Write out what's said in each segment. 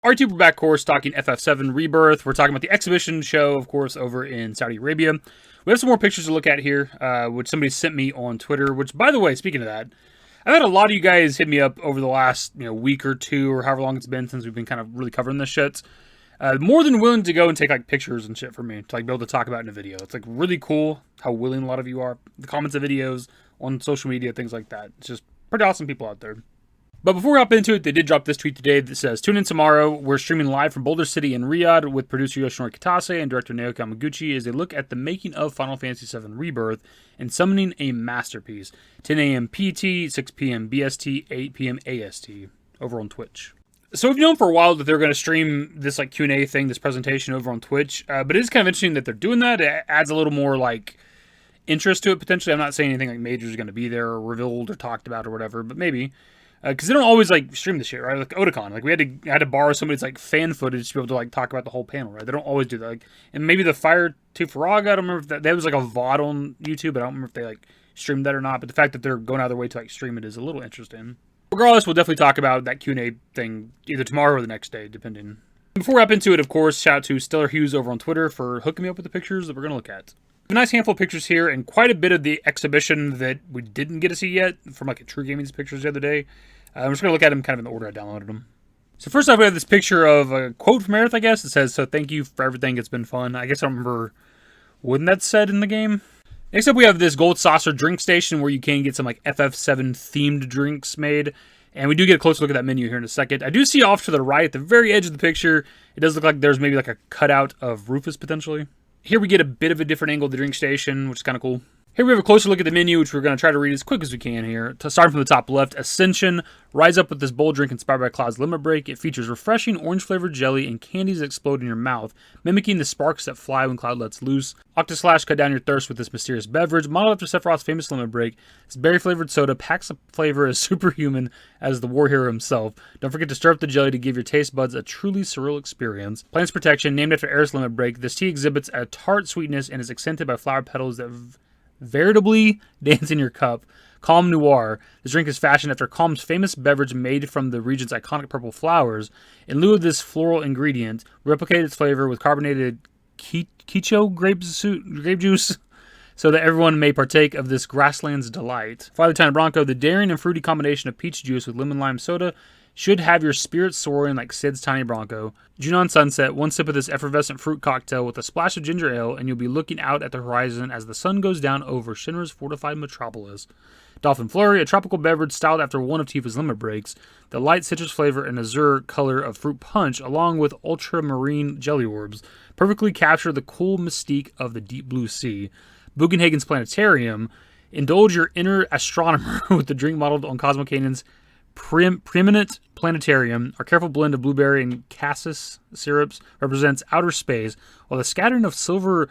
Alright, we're back, of course, talking FF7 Rebirth. We're talking about the exhibition show, of course, over in Saudi Arabia. We have some more pictures to look at here, which somebody sent me on Twitter, which, by the way, speaking of that, I've had a lot of you guys hit me up over the last week or two, or however long it's been since we've been kind of really covering this shit. More than willing to go and take like pictures and shit for me to like be able to talk about in a video. It's like really cool how willing a lot of you are. The comments of videos on social media, things like that. It's just pretty awesome people out there. But before we hop into it, they did drop this tweet today that says, "Tune in tomorrow. We're streaming live from Boulevard City in Riyadh with producer Yoshor Katas and director Naoki Yamaguchi as they look at the making of Final Fantasy VII Rebirth and summoning a masterpiece. 10 a.m. PT, 6 p.m. BST, 8 p.m. AST over on Twitch." So we've known for a while that they're going to stream this like Q&A thing, this presentation over on Twitch. But it is kind of interesting that they're doing that. It adds a little more like interest to it potentially. I'm not saying anything like major is going to be there or revealed or talked about or whatever, but maybe. Because they don't always like stream the shit, right? Like Otakon, like we had to borrow somebody's like fan footage to be able to like talk about the whole panel, right? They don't always do that. Like, and maybe the Fire to Faraga, I don't remember if that was like a VOD on YouTube. I don't remember if they like streamed that or not. But the fact that they're going out of their way to like stream it is a little interesting. Regardless, we'll definitely talk about that Q&A thing either tomorrow or the next day, depending. Before we hop into it, of course, shout out to Stellar Hughes over on Twitter for hooking me up with the pictures that we're going to look at. A nice handful of pictures here and quite a bit of the exhibition that we didn't get to see yet from like a True Gaming's pictures the other day. I'm just going to look at them kind of in the order I downloaded them. So first off, we have this picture of a quote from Aerith, I guess. It says, "So thank you for everything. It's been fun." I guess I don't remember when that's said in the game. Next up, we have this Gold Saucer drink station where you can get some like FF7 themed drinks made. And we do get a closer look at that menu here in a second. I do see off to the right at the very edge of the picture, it does look like there's maybe like a cutout of Rufus potentially. Here we get a bit of a different angle of the drink station, which is kind of cool. Here we have a closer look at the menu, which we're going to try to read as quick as we can here. Starting from the top left, Ascension. Rise up with this bold drink inspired by Cloud's Limit Break. It features refreshing orange-flavored jelly and candies that explode in your mouth, mimicking the sparks that fly when Cloud lets loose. Octaslash, cut down your thirst with this mysterious beverage. Modeled after Sephiroth's famous Limit Break, this berry-flavored soda packs a flavor as superhuman as the war hero himself. Don't forget to stir up the jelly to give your taste buds a truly surreal experience. Plants Protection, named after Aerith's Limit Break, this tea exhibits a tart sweetness and is accented by flower petals that veritably dance in your cup. Calm Noir. This drink is fashioned after Calm's famous beverage made from the region's iconic purple flowers. In lieu of this floral ingredient, replicate its flavor with carbonated Kicho grape juice so that everyone may partake of this grassland's delight. Father Time Bronco. The daring and fruity combination of peach juice with lemon lime soda should have your spirits soaring like Sid's Tiny Bronco. Junon Sunset, one sip of this effervescent fruit cocktail with a splash of ginger ale, and you'll be looking out at the horizon as the sun goes down over Shinra's fortified metropolis. Dolphin Flurry, a tropical beverage styled after one of Tifa's Limit Breaks. The light citrus flavor and azure color of fruit punch, along with ultramarine jelly orbs, perfectly capture the cool mystique of the deep blue sea. Bugenhagen's Planetarium. Indulge your inner astronomer with the drink modeled on Cosmo Canaan's preeminent planetarium. Our careful blend of blueberry and cassis syrups represents outer space, while the scattering of silver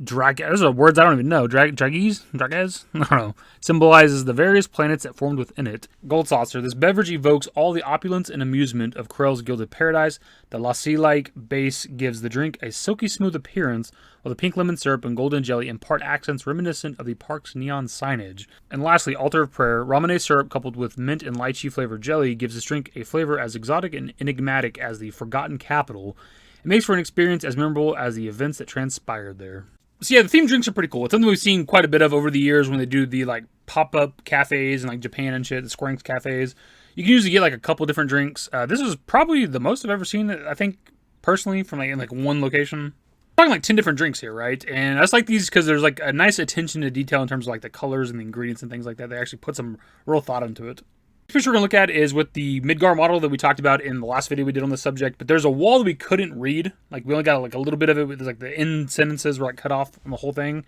those are words I don't even know. Drages? I don't know. Symbolizes the various planets that formed within it. Gold Saucer. This beverage evokes all the opulence and amusement of Krell's Gilded Paradise. The lassi-like base gives the drink a silky smooth appearance, while the pink lemon syrup and golden jelly impart accents reminiscent of the park's neon signage. And lastly, Altar of Prayer. Ramune syrup coupled with mint and lychee flavored jelly gives this drink a flavor as exotic and enigmatic as the Forgotten Capital. It makes for an experience as memorable as the events that transpired there. So yeah, the themed drinks are pretty cool. It's something we've seen quite a bit of over the years when they do the like pop-up cafes in like Japan and shit, the Square Enix cafes. You can usually get like a couple different drinks. This was probably the most I've ever seen, I think, personally, from like in like one location. I'm talking like 10 different drinks here, right? And I just like these because there's like a nice attention to detail in terms of like the colors and the ingredients and things like that. They actually put some real thought into it. The picture we're going to look at is with the Midgar model that we talked about in the last video we did on the subject, but there's a wall that we couldn't read. Like, we only got like a little bit of it with like the end sentences were like cut off on the whole thing.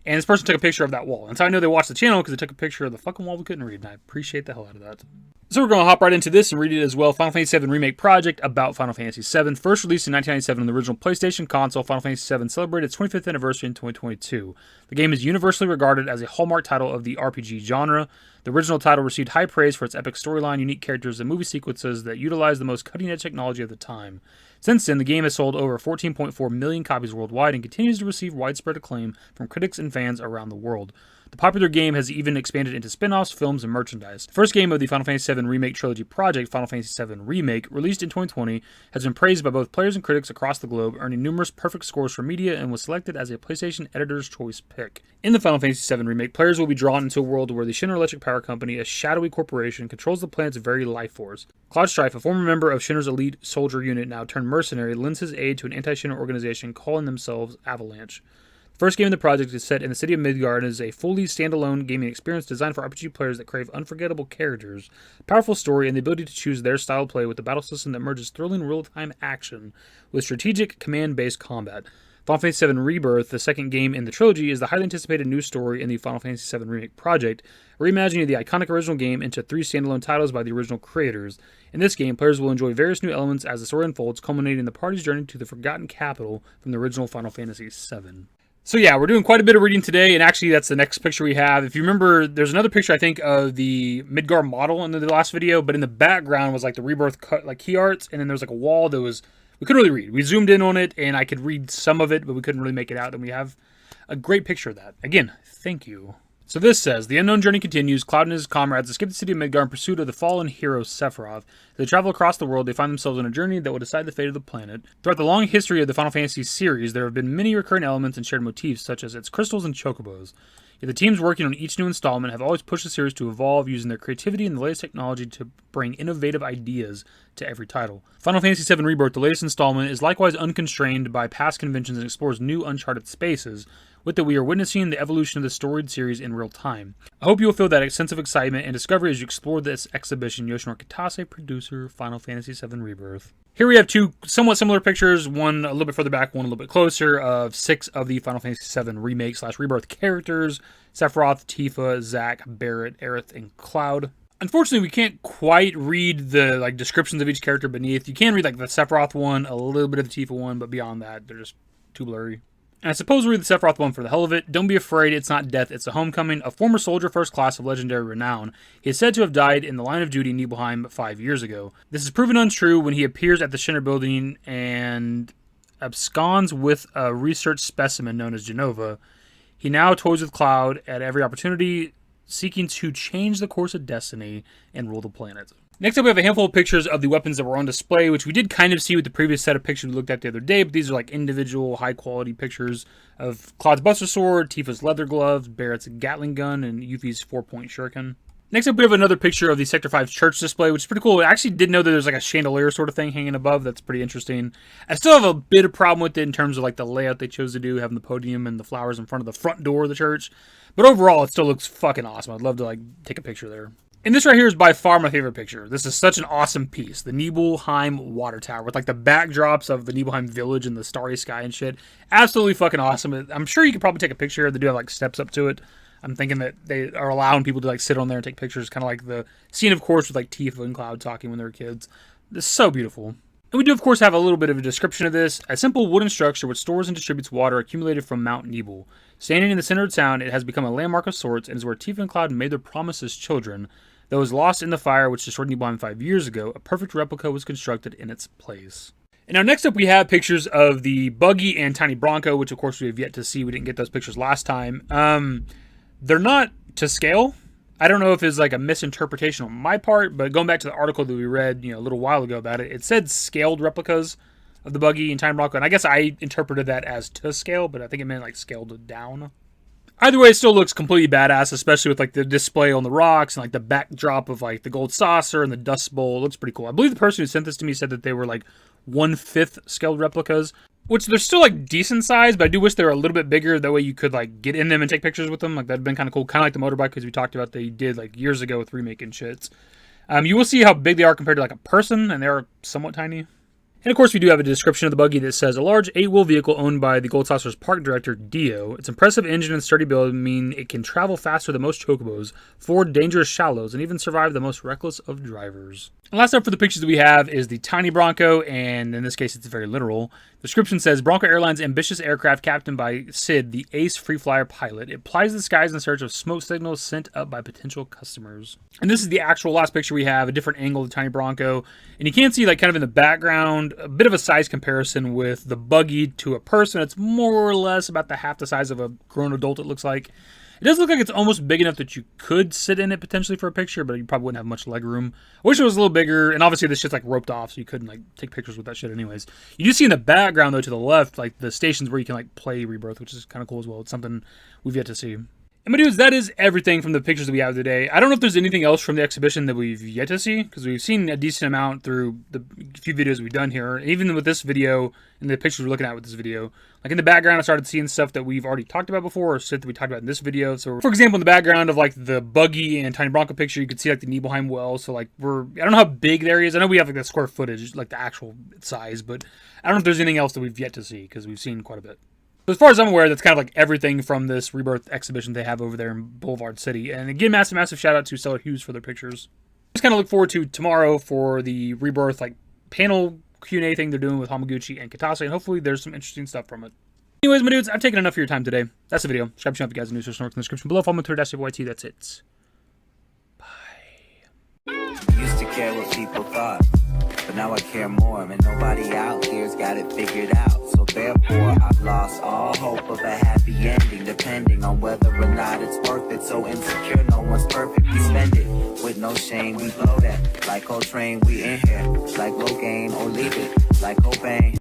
And this person took a picture of that wall. And so I know they watched the channel because they took a picture of the fucking wall we couldn't read, and I appreciate the hell out of that. So we're going to hop right into this and read it as well. Final Fantasy VII Remake project about Final Fantasy VII. First released in 1997 on the original PlayStation console, Final Fantasy VII celebrated its 25th anniversary in 2022. The game is universally regarded as a hallmark title of the RPG genre. The original title received high praise for its epic storyline, unique characters, and movie sequences that utilize the most cutting-edge technology of the time. Since then, the game has sold over 14.4 million copies worldwide and continues to receive widespread acclaim from critics and fans around the world. The popular game has even expanded into spin-offs, films, and merchandise. The first game of the Final Fantasy VII Remake trilogy project, Final Fantasy VII Remake, released in 2020, has been praised by both players and critics across the globe, earning numerous perfect scores from media, and was selected as a PlayStation Editor's Choice pick. In the Final Fantasy VII Remake, players will be drawn into a world where the Shinra Electric Power Company, a shadowy corporation, controls the planet's very life force. Cloud Strife, a former member of Shinra's elite soldier unit now turned mercenary, lends his aid to an anti-Shinra organization calling themselves Avalanche. The first game in the project is set in the city of Midgard and is a fully standalone gaming experience designed for RPG players that crave unforgettable characters, a powerful story, and the ability to choose their style of play with a battle system that merges thrilling real-time action with strategic command-based combat. Final Fantasy VII Rebirth, the second game in the trilogy, is the highly anticipated new story in the Final Fantasy VII Remake project, reimagining the iconic original game into 3 standalone titles by the original creators. In this game, players will enjoy various new elements as the story unfolds, culminating in the party's journey to the Forgotten Capital from the original Final Fantasy VII. So yeah, we're doing quite a bit of reading today, and actually that's the next picture we have. If you remember, there's another picture, I think, of the Midgard model in the last video, but in the background was like the Rebirth cut, like key arts, and then there was like a wall that was... we couldn't really read. We zoomed in on it, and I could read some of it, but we couldn't really make it out, and we have a great picture of that. Again, thank you. So this says, the unknown journey continues. Cloud and his comrades escape the city of Midgard in pursuit of the fallen hero Sephiroth. As they travel across the world, they find themselves on a journey that will decide the fate of the planet. Throughout the long history of the Final Fantasy series, there have been many recurring elements and shared motifs, such as its crystals and chocobos. Yet the teams working on each new installment have always pushed the series to evolve, using their creativity and the latest technology to bring innovative ideas to every title. Final Fantasy VII Rebirth, the latest installment, is likewise unconstrained by past conventions and explores new uncharted spaces. With it, we are witnessing the evolution of the storied series in real time. I hope you will feel that sense of excitement and discovery as you explore this exhibition. Yoshor Katas, producer, Final Fantasy VII Rebirth. Here we have 2 somewhat similar pictures, one a little bit further back, one a little bit closer, of 6 of the Final Fantasy VII Remake/Rebirth characters: Sephiroth, Tifa, Zack, Barret, Aerith, and Cloud. Unfortunately, we can't quite read the descriptions of each character beneath. You can read the Sephiroth one, a little bit of the Tifa one, but beyond that, they're just too blurry. And I suppose we'll read the Sephiroth one for the hell of it. Don't be afraid, it's not death, it's a homecoming. A former soldier first class of legendary renown, he is said to have died in the line of duty in Nibelheim 5 years ago. This is proven untrue when he appears at the Shinra building and absconds with a research specimen known as Genova. He now toys with Cloud at every opportunity, seeking to change the course of destiny and rule the planet. Next up, we have a handful of pictures of the weapons that were on display, which we did kind of see with the previous set of pictures we looked at the other day, but these are individual, high-quality pictures of Cloud's Buster Sword, Tifa's Leather Gloves, Barrett's Gatling Gun, and Yuffie's 4-point Shuriken. Next up, we have another picture of the Sector 5 church display, which is pretty cool. I actually did know that there's a chandelier sort of thing hanging above. That's pretty interesting. I still have a bit of problem with it in terms of the layout they chose to do, having the podium and the flowers in front of the front door of the church. But overall, it still looks fucking awesome. I'd love to take a picture there. And this right here is by far my favorite picture. This is such an awesome piece. The Nibelheim Water Tower with the backdrops of the Nibelheim village and the starry sky and shit. Absolutely fucking awesome. I'm sure you could probably take a picture. They do have steps up to it. I'm thinking that they are allowing people to sit on there and take pictures, kind of like the scene, of course, with Tifa and Cloud talking when they were kids. This is so beautiful. And we do, of course, have a little bit of a description of this. A simple wooden structure which stores and distributes water accumulated from Mount Nibel. Standing in the center of town, it has become a landmark of sorts and is where Tifa and Cloud made their promise as children. Though it was lost in the fire which destroyed Nibelheim 5 years ago, a perfect replica was constructed in its place. And now next up we have pictures of the Buggy and Tiny Bronco, which of course we have yet to see. We didn't get those pictures last time. They're not to scale. I don't know if it's a misinterpretation on my part, but going back to the article that we read a little while ago about it, it said scaled replicas of the Buggy and Tiny Bronco, and I guess I interpreted that as to scale, but I think it meant scaled down. Either way, it still looks completely badass, especially with the display on the rocks and the backdrop of the gold saucer and the dust bowl. It looks pretty cool. I believe the person who sent this to me said that they were 1/5 scaled replicas, which they're still decent size, but I do wish they were a little bit bigger. That way you could get in them and take pictures with them. That'd been kind of cool. Kind of like the motorbike, because we talked about they did years ago with Remake and shits. You will see how big they are compared to a person, and they are somewhat tiny. And of course, we do have a description of the Buggy that says, a large 8-wheel vehicle owned by the Gold Saucer's park director, Dio. Its impressive engine and sturdy build mean it can travel faster than most chocobos, ford dangerous shallows, and even survive the most reckless of drivers. And last up for the pictures that we have is the Tiny Bronco, and in this case, it's very literal. The description says, Bronco Airlines' ambitious aircraft captained by Sid, the ace free flyer pilot. It plies the skies in search of smoke signals sent up by potential customers. And this is the actual last picture we have, a different angle of the Tiny Bronco. And you can see, kind of in the background, a bit of a size comparison with the Buggy to a person. It's more or less about half the size of a grown adult, it looks like. It does look like it's almost big enough that you could sit in it potentially for a picture, but you probably wouldn't have much leg room. I wish it was a little bigger, and obviously this shit's like roped off, so you couldn't like take pictures with that shit anyways. You do see in the background though to the left, like the stations where you can like play Rebirth, which is kind of cool as well. It's something we've yet to see. And my dudes, that is everything from the pictures that we have today. I don't know if there's anything else from the exhibition that we've yet to see, because we've seen a decent amount through the few videos we've done here. Even with this video and the pictures we're looking at with this video. Like in the background, I started seeing stuff that we've already talked about before, or stuff that we talked about in this video. So, for example, in the background of like the Buggy and Tiny Bronco picture, you could see like the Nibelheim well. So like I don't know how big the area is. I know we have like the square footage, like the actual size, but I don't know if there's anything else that we've yet to see, because we've seen quite a bit. As far as I'm aware, that's kind of like everything from this Rebirth exhibition they have over there in Boulevard City. And again, massive shout out to Stellar Hughes for their pictures. Just kind of look forward to tomorrow for the Rebirth like panel Q&A thing they're doing with Hamaguchi and Katase, and hopefully there's some interesting stuff from it. Anyways, my dudes, I've taken enough of your time today. That's the video. Subscribe to if you guys are new, so in the description below. Follow me on Twitter, @FFVIII. That's it. Bye. Used to care what people thought, but now I care more, and nobody out here's got it figured out. So therefore, I've lost all hope of a happy ending, depending on whether or not it's worth it. So insecure, no one's perfect. We spend it with no shame. We blow that like Coltrane. We in here like Logain, or leave it like Cobain.